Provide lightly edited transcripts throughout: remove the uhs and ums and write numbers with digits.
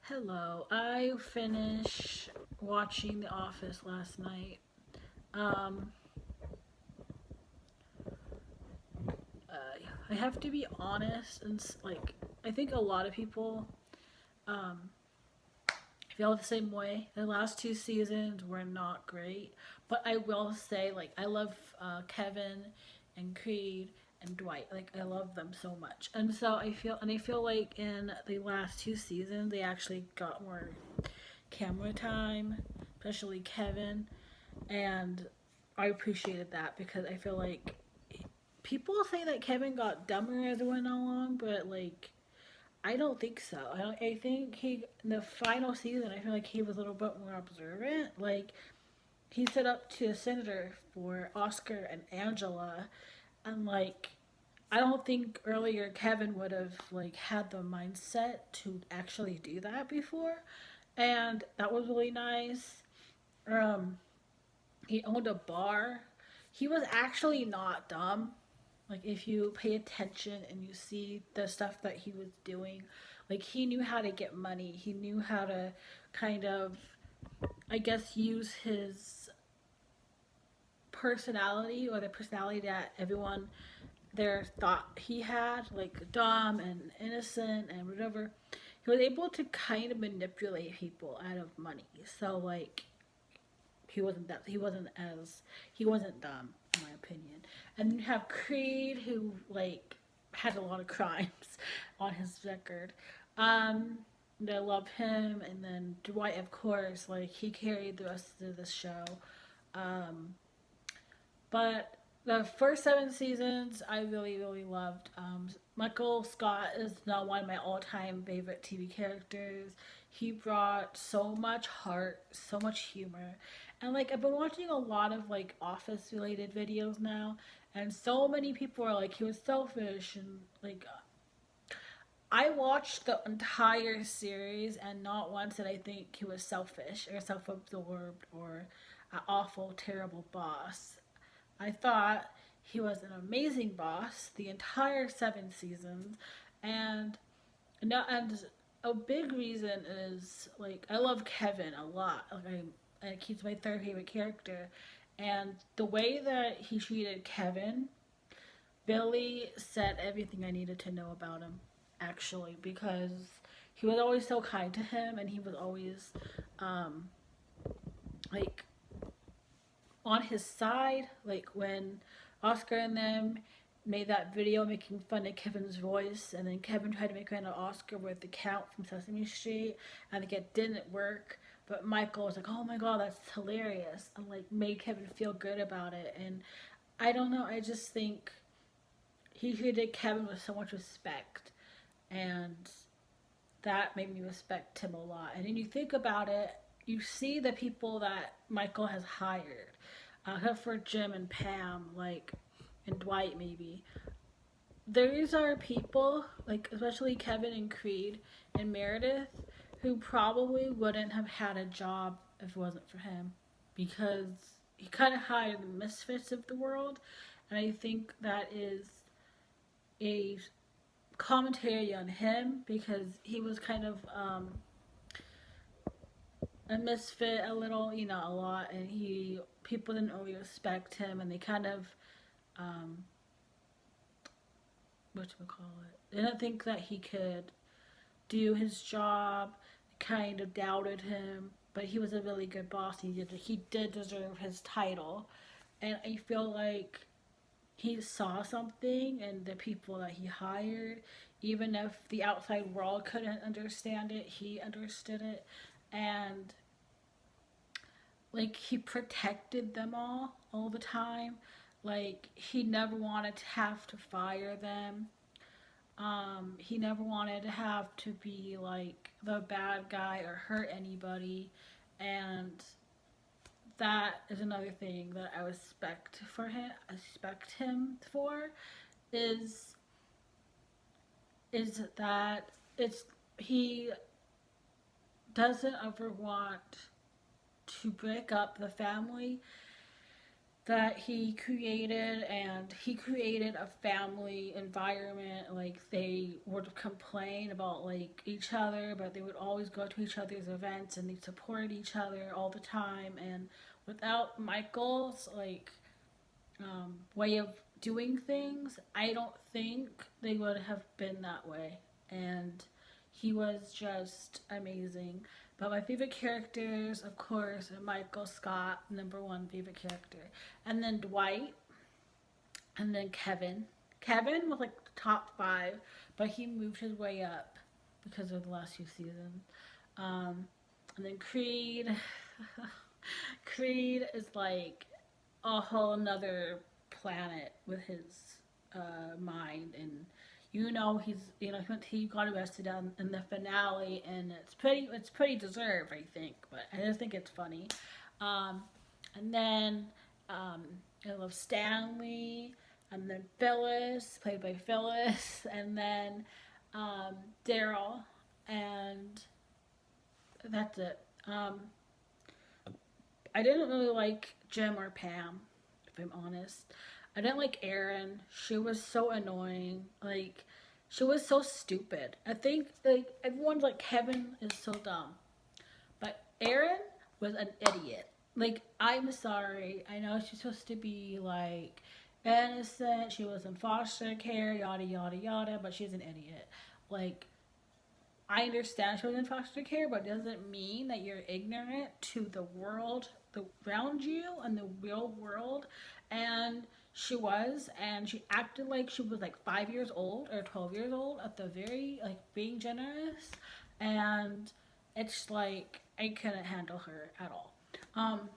Hello. I finished watching The Office last night. Um, I have to be honest, and I think a lot of people um, feel the same way. The last two seasons were not great, but I will say, I love Kevin and Creed and Dwight. Like, I love them so much, and I feel like in the last two seasons they actually got more camera time, especially Kevin, and I appreciated that because I feel like people say that Kevin got dumber as it went along, but I don't think so. I think he in the final season I feel like he was a little bit more observant. Like he stood up to a senator for Oscar and Angela, and I don't think earlier Kevin would have had the mindset to actually do that before, and that was really nice. Um, he owned a bar. He was actually not dumb. Like if you pay attention and you see the stuff that he was doing, like he knew how to get money. He knew how to kind of, I guess, use his personality or the personality that everyone there thought he had, like dumb and innocent and whatever. He was able to kind of manipulate people out of money. So he wasn't dumb in my opinion. And you have Creed who had a lot of crimes on his record. Um I love him, and then Dwight, of course, he carried the rest of the show. Um but the first seven seasons I really loved. Michael Scott is now one of my all-time favorite TV characters. He brought so much heart, so much humor, and I've been watching a lot of Office related videos now, and so many people are like he was selfish and I watched the entire series, and not once did I think he was selfish or self-absorbed or an awful, terrible boss. I thought he was an amazing boss the entire seven seasons, and no, and a big reason is I love Kevin a lot. He's my third favorite character, and the way that he treated Kevin, Billy said everything I needed to know about him, actually, because he was always so kind to him, and he was always um, like on his side. Like when Oscar and them made that video making fun of Kevin's voice, and then Kevin tried to make fun of Oscar with the Count from Sesame Street, and it didn't work. But Michael was like, "Oh my god, that's hilarious," and made Kevin feel good about it. And I don't know, I just think he treated Kevin with so much respect, and that made me respect him a lot. And then you think about it, you see the people that Michael has hired, except for Jim and Pam, and Dwight maybe. These are people, especially Kevin and Creed and Meredith, who probably wouldn't have had a job if it wasn't for him, because he kind of hired the misfits of the world, and I think that is a commentary on him because he was kind of a misfit a little, a lot, and he people didn't really respect him, and they kind of um, what do we call it? They didn't think that he could do his job. They kind of doubted him, but he was a really good boss. He did deserve his title, and I feel like he saw something in the people that he hired. Even if the outside world couldn't understand it, he understood it, and he protected them all the time. He never wanted to have to fire them. He never wanted to have to be the bad guy or hurt anybody, and that is another thing that I respect for him. I respect him for is that it's he doesn't ever want to break up the family, that he created, and he created a family environment. Like, they would complain about like each other, but they would always go to each other's events and they supported each other all the time. And without Michael's like way of doing things, I don't think they would have been that way. And he was just amazing. But my favorite characters, of course, are Michael Scott, number one favorite character, and then Dwight, and then Kevin. Kevin was like the top five, but he moved his way up because of the last few seasons. And then Creed. Creed is like a whole nother planet with his mind, and he got arrested in the finale, and it's pretty deserved, I think, but I just think it's funny. um, and then I love Stanley, and then Phyllis, played by Phyllis, and then Daryl, and that's it. I didn't really like Jim or Pam, if I'm honest. I didn't like Erin. She was so annoying. Like, she was so stupid. I think like everyone's like Kevin is so dumb, but Erin was an idiot. Like, I'm sorry. I know she's supposed to be like innocent. She was in foster care, yada yada yada, but she's an idiot. Like, I understand she was in foster care, but it doesn't mean that you're ignorant to the world around you and the real world. And and she acted like she was like 5 years old or 12 years old at the very, like, being generous. And it's like, I couldn't handle her at all. Um,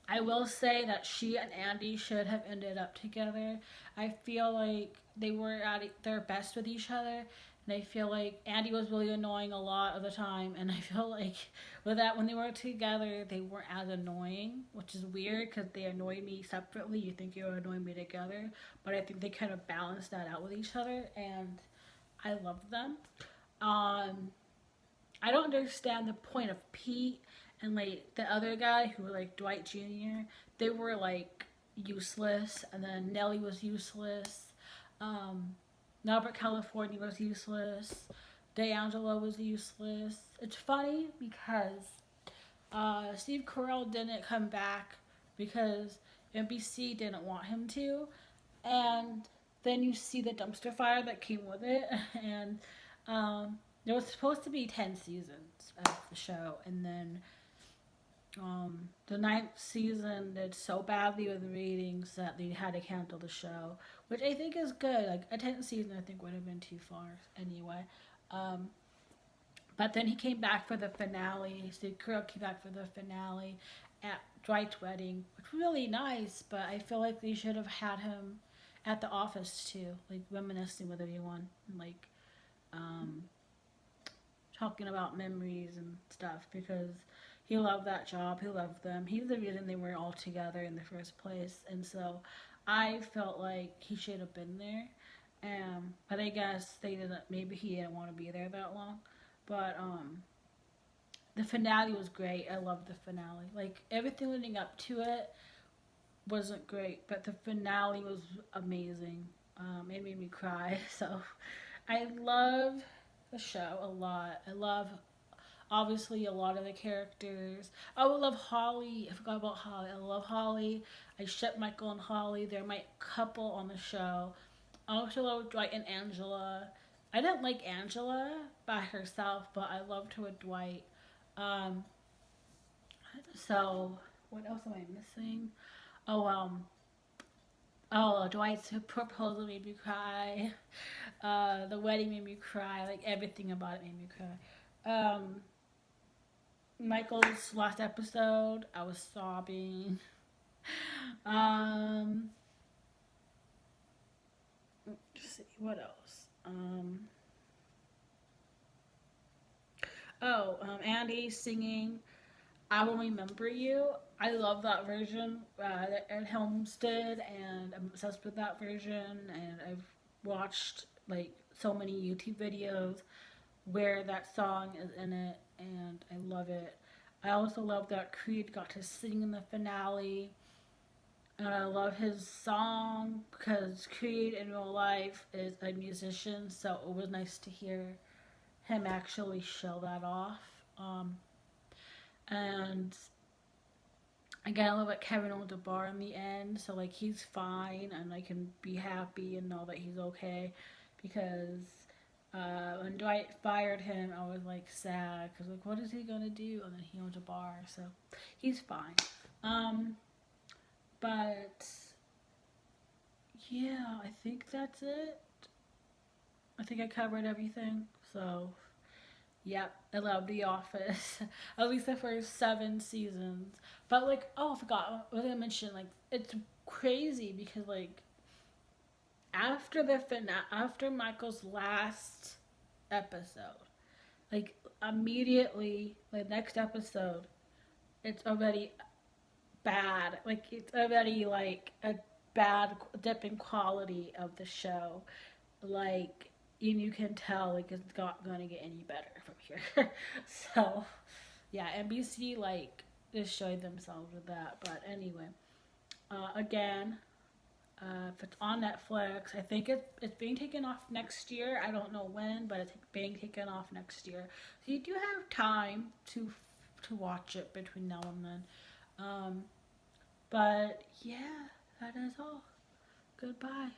I will say that she and Andy should have ended up together. I feel like they were at their best with each other. And I feel like Andy was really annoying a lot of the time. And I feel like with that, when they were together, they weren't as annoying, which is weird because they annoy me separately. You think you would annoy me together. But I think they kind of balanced that out with each other. And I love them. Um, I don't understand the point of Pete and like the other guy who were like Dwight Jr. They were like useless, and then Nellie was useless. Um, Norbert California was useless. D'Angelo was useless. It's funny because Steve Carell didn't come back because NBC didn't want him to, and then you see the dumpster fire that came with it, and there was supposed to be 10 seasons of the show, and then the ninth season did so badly with the ratings that they had to cancel the show, which I think is good. Like, a 10th season, I think would have been too far anyway. Um, but then he came back for the finale. Steve Carell came back for the finale at Dwight's wedding, which was really nice. But I feel like they should have had him at the office too, like reminiscing with everyone, and like um, talking about memories and stuff, because he loved that job. He loved them. He's the reason they were all together in the first place. And so I felt like he should have been there. But I guess they didn't. Maybe he didn't want to be there that long. But the finale was great. I loved the finale. Like, everything leading up to it wasn't great, but the finale was amazing. It made me cry. So I love the show a lot. I love, obviously, a lot of the characters. I would love Holly. I forgot about Holly. I love Holly. I ship Michael and Holly. They're my couple on the show. I also love Dwight and Angela. I didn't like Angela by herself, but I loved her with Dwight. Um, so what else am I missing? Oh, Dwight's proposal made me cry. The wedding made me cry. Like, everything about it made me cry. Michael's last episode, I was sobbing. Um, let's see what else. Andy singing "I Will Remember You." I love that version that Ed Helms did, and I'm obsessed with that version. And I've watched like so many YouTube videos where that song is in it, and I love it. I also love that Creed got to sing in the finale. And I love his song because Creed in real life is a musician, so it was nice to hear him actually show that off. And again, I love that Kevin owns a bar in the end, so like he's fine, and I can be happy and know that he's okay, because when Dwight fired him, I was like sad because like what is he gonna do? And then he owns a bar, so he's fine. Um, but yeah, I think that's it. I think I covered everything. So yep, I love The Office. At least the first 7 seasons. But like, oh, I forgot. What did I mention? Like, it's crazy because like after Michael's last episode, like immediately the next episode, it's already bad. Like it's already like a bad dip in quality of the show. Like and you can tell like it's not gonna get any better from here. So yeah, NBC like destroyed themselves with that. But anyway, again, if it's on Netflix, I think it's being taken off next year. I don't know when, but it's being taken off next year. So you do have time to watch it between now and then. But yeah, that is all. Goodbye.